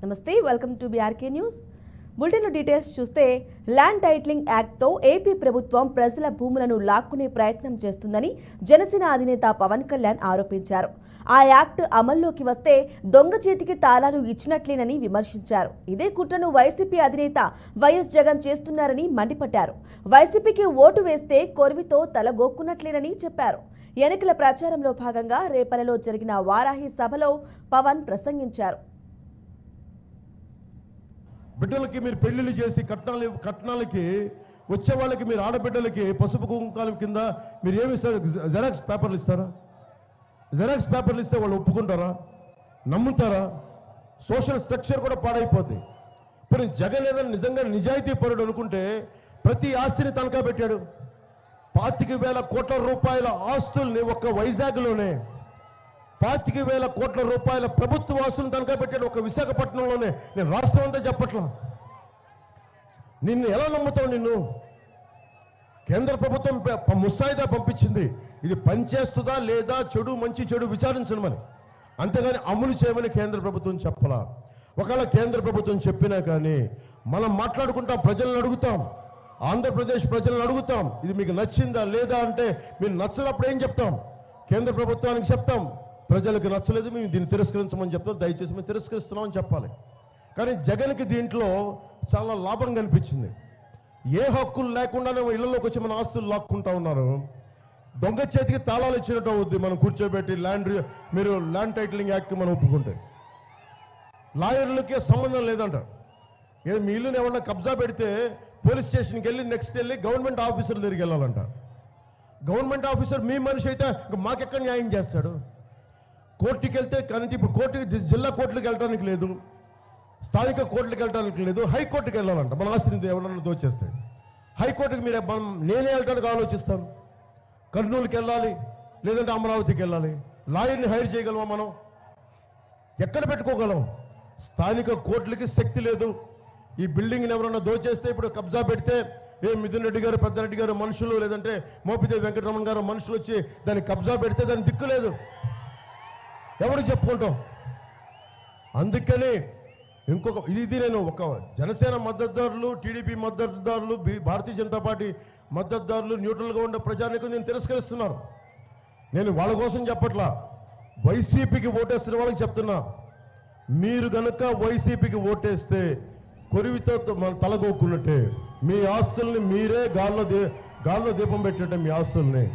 నమస్తే, welcome to BRK news. Bulletin details చూస్తే land titling యాక్ట్తో AP ప్రభుత్వం ప్రజల భూములను లాక్కునే ప్రయత్నం చేస్తుందని జనసేన అధినేత పవన్ కళ్యాణ్ ఆరోపించారు. ఆ యాక్ట్ అమల్లోకి వస్తే దొంగ చేతికి తాళాలు ఇచ్చినట్లేనని విమర్శించారు. ఇదే కుట్రను వైసీపీ అధినేత వైఎస్ జగన్ చేస్తున్నారని మండిపడ్డారు. వైసీపీకి ఓటు వేస్తే కొరివితో తలగొక్కున్నట్లేనని చెప్పారు. ఎన్నికల ప్రచారంలో భాగంగా రేపలలో జరిగిన వారాహి సభలో పవన్ ప్రసంగించారు. బిడ్డలకి మీరు పెళ్లిళ్ళు చేసి కట్నాలకి వచ్చే వాళ్ళకి మీరు ఆడబిడ్డలకి పసుపు కుంకాల కింద మీరు ఏమి ఇస్తారు? జెరాక్స్ పేపర్లు ఇస్తారా? జెరాక్స్ పేపర్లు ఇస్తే వాళ్ళు ఒప్పుకుంటారా? నమ్ముతారా? సోషల్ స్ట్రక్చర్ కూడా పాడైపోద్ది. ఇప్పుడు జగన్ ఏదైనా నిజంగా నిజాయితీ పరుడు అనుకుంటే ప్రతి ఆస్తిని తనఖా పెట్టాడు. 25,000 కోట్ల రూపాయల ఆస్తుల్ని ఒక్క వైజాగ్లోనే 25,000 కోట్ల రూపాయల ప్రభుత్వ ఆస్తులను తనఖా పెట్టాడు. ఒక విశాఖపట్నంలోనే. నేను రాష్ట్రం అంతా చెప్పట్లా. నిన్ను ఎలా నమ్ముతావు? నిన్ను కేంద్ర ప్రభుత్వం ముసాయిదా పంపించింది. ఇది పనిచేస్తుందా లేదా, చెడు మంచి చెడు విచారించమని, అంతేగాని అమలు చేయమని కేంద్ర ప్రభుత్వం చెప్పలా. ఒకవేళ కేంద్ర ప్రభుత్వం చెప్పినా కానీ మనం మాట్లాడుకుంటాం, ప్రజలను అడుగుతాం, ఆంధ్రప్రదేశ్ ప్రజలను అడుగుతాం, ఇది మీకు నచ్చిందా లేదా అంటే మీరు నచ్చినప్పుడు ఏం చెప్తాం? కేంద్ర ప్రభుత్వానికి చెప్తాం, ప్రజలకు నచ్చలేదు, మేము దీన్ని తిరస్కరించమని చెప్తాం, దయచేసి మేము తిరస్కరిస్తున్నామని చెప్పాలి. కానీ జగన్కి దీంట్లో చాలా లాభం కనిపించింది. ఏ హక్కులు లేకుండానే ఇళ్లలోకి వచ్చి మన ఆస్తులు లాక్కుంటా ఉన్నారు. దొంగ చేతికి తాళాలు ఇచ్చినట్టు అవుద్ది. మనం కూర్చోబెట్టి మీరు ల్యాండ్ టైటిలింగ్ యాక్ట్ మనం ఒప్పుకుంటే లాయర్లకే సంబంధం లేదంట. ఏదో మీ ఇల్లుని ఏమన్నా కబ్జా పెడితే పోలీస్ స్టేషన్కి వెళ్ళి నెక్స్ట్ వెళ్ళి గవర్నమెంట్ ఆఫీసర్ దగ్గరికి వెళ్ళాలంట. గవర్నమెంట్ ఆఫీసర్ మీ మనిషి అయితే మాకెక్కడ న్యాయం చేస్తాడు? కోర్టుకి వెళ్తే కానీ ఇప్పుడు కోర్టుకి జిల్లా కోర్టులకు వెళ్ళడానికి లేదు, స్థానిక కోర్టులకు వెళ్ళడానికి లేదు, హైకోర్టుకి వెళ్ళాలంట. మన ఆస్తిని ఎవరన్నా దోచేస్తే హైకోర్టుకి నేనే వెళ్ళడానికి ఆలోచిస్తాను. కర్నూలుకి వెళ్ళాలి, లేదంటే అమరావతికి వెళ్ళాలి. లాయర్ని హైర్ చేయగలమా? మనం ఎక్కడ పెట్టుకోగలం? స్థానిక కోర్టులకి శక్తి లేదు. ఈ బిల్డింగ్ని ఎవరన్నా దోచేస్తే ఇప్పుడు కబ్జా పెడితే మిథున్ రెడ్డి గారు, పెద్దారెడ్డి గారు మనుషులు, లేదంటే మోపిదేవి వెంకటరమణ గారు మనుషులు వచ్చి దాన్ని కబ్జా పెడితే దాని దిక్కు లేదు, ఎవరు చెప్పుకుంటాం? అందుకని ఇది నేను ఒక జనసేన మద్దతుదారులు, టీడీపీ మద్దతుదారులు, భారతీయ జనతా పార్టీ మద్దతుదారులు, న్యూట్రల్గా ఉండే ప్రజానికం నేను తిరస్కరిస్తున్నాను. నేను వాళ్ళ కోసం చెప్పట్లా, వైసీపీకి ఓటేస్తున్న వాళ్ళకి చెప్తున్నా. మీరు గనుక వైసీపీకి ఓటేస్తే కొరివితో మన తలగొక్కున్నట్టే. మీ ఆస్తుల్ని మీరే గాల్లో దీపం పెట్టినట్టే. మీ ఆస్తుల్ని